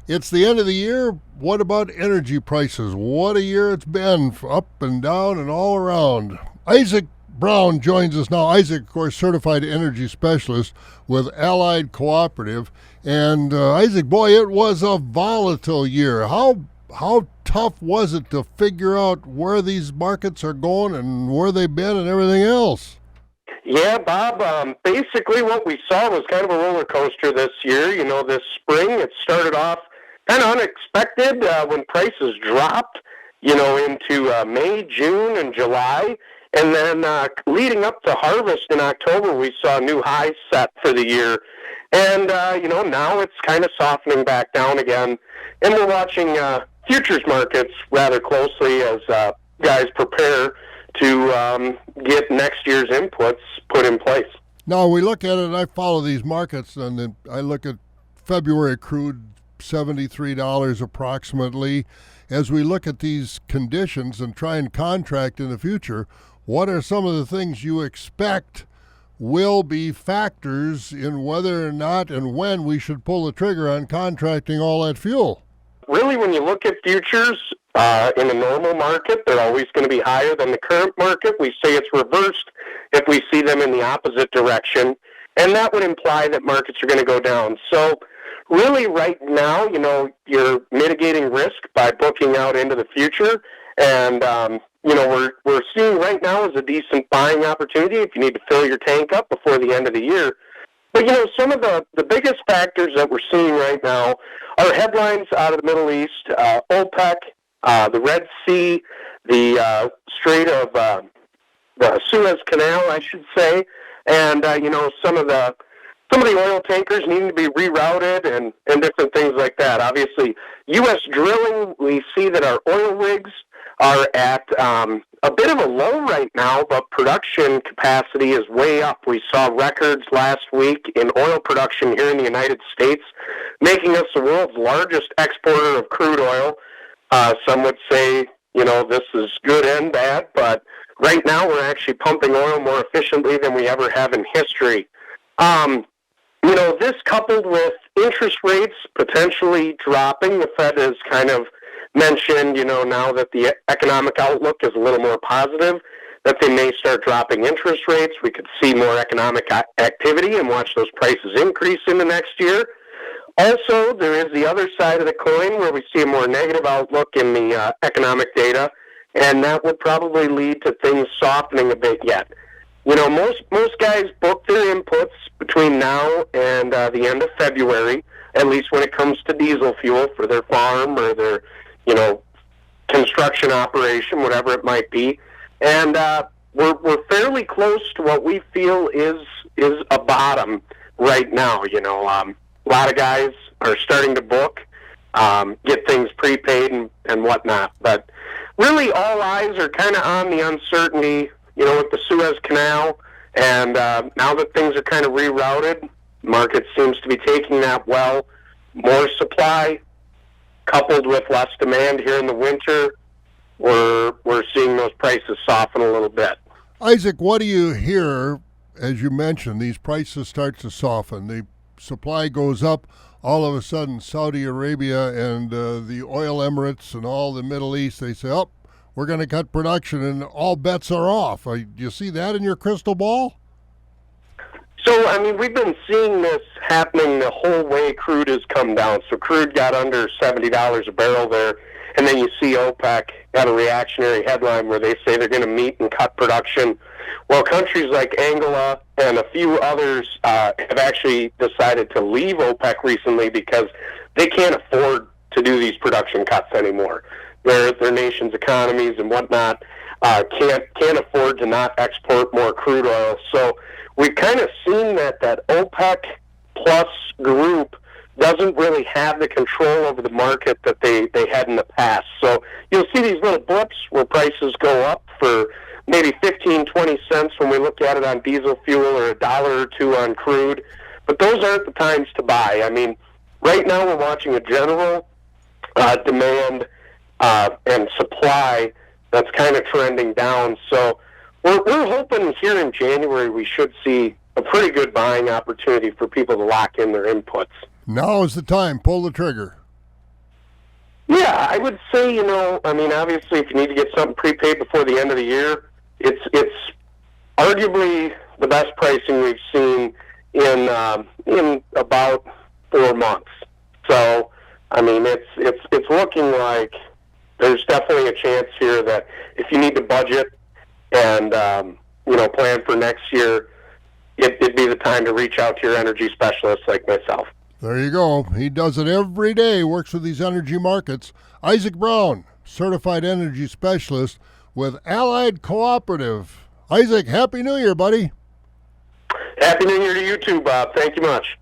It's the end of the year. What about energy prices? What a year it's been, up and down and all around. Isaac Brown joins us now. Isaac, of course, certified energy specialist with Allied Cooperative. And Isaac, boy, it was a volatile year. How tough was it to figure out where these markets are going and where they've been and everything else? Yeah, Bob. Basically, what we saw was kind of a roller coaster this year. This spring it started off kind of unexpected when prices dropped. Into May, June, and July, and then leading up to harvest in October, we saw new highs set for the year. And now it's kind of softening back down again, and we're watching futures markets rather closely as guys prepare to get next year's inputs put in place. Now, we look at it, and I follow these markets, and then I look at February crude, $73 approximately. As we look at these conditions and try and contract in the future, what are some of the things you expect will be factors in whether or not and when we should pull the trigger on contracting all that fuel? Really, when you look at futures in a normal market, they're always going to be higher than the current market. We say it's reversed if we see them in the opposite direction, and that would imply that markets are going to go down. So really right now, you're mitigating risk by booking out into the future, and we're seeing right now is a decent buying opportunity if you need to fill your tank up before the end of the year. But, some of the biggest factors that we're seeing right now are headlines out of the Middle East, OPEC, the Red Sea, the Strait of the Suez Canal, I should say, and, some of the oil tankers needing to be rerouted and different things like that. Obviously, U.S. drilling, we see that our oil rigs are at a bit of a low right now, but production capacity is way up. We saw records last week in oil production here in the United States, making us the world's largest exporter of crude oil. Some would say, this is good and bad, but right now we're actually pumping oil more efficiently than we ever have in history. This coupled with interest rates potentially dropping, the Fed has kind of mentioned, now that the economic outlook is a little more positive, that they may start dropping interest rates. We could see more economic activity and watch those prices increase in the next year. Also, there is the other side of the coin where we see a more negative outlook in the economic data, and that would probably lead to things softening a bit yet. Most guys book their inputs between now and the end of February, at least when it comes to diesel fuel for their farm or their, construction operation, whatever it might be. And we're fairly close to what we feel is a bottom right now. A lot of guys are starting to book, get things prepaid and whatnot. But really, all eyes are kind of on the uncertainty, with the Suez Canal. And now that things are kind of rerouted, market seems to be taking that well. More supply, coupled with less demand here in the winter, we're seeing those prices soften a little bit. Isaac, what do you hear as you mentioned? These prices start to soften. The supply goes up. All of a sudden, Saudi Arabia and the oil emirates and all the Middle East, they say, "Oh, we're going to cut production," and all bets are off. Do you see that in your crystal ball? So, we've been seeing this happening the whole way crude has come down. So crude got under $70 a barrel there, and then you see OPEC got a reactionary headline where they say they're going to meet and cut production. Well, countries like Angola and a few others have actually decided to leave OPEC recently because they can't afford to do these production cuts anymore. Their nation's economies and whatnot can't afford to not export more crude oil. So we've kind of seen that OPEC plus group doesn't really have the control over the market that they had in the past. So you'll see these little blips where prices go up for maybe 15, 20 cents when we look at it on diesel fuel, or a dollar or two on crude. But those aren't the times to buy. Right now we're watching a general demand and supply that's kind of trending down. So we're hoping here in January we should see a pretty good buying opportunity for people to lock in their inputs. Now is the time. Pull the trigger. I would say, obviously if you need to get something prepaid before the end of the year, it's arguably the best pricing we've seen in about 4 months. So, it's looking like there's definitely a chance here that if you need to budget and, plan for next year, it'd be the time to reach out to your energy specialist like myself. There you go. He does it every day, works with these energy markets. Isaac Brown, certified energy specialist with Allied Cooperative. Isaac, Happy New Year, buddy. Happy New Year to you too, Bob. Thank you much.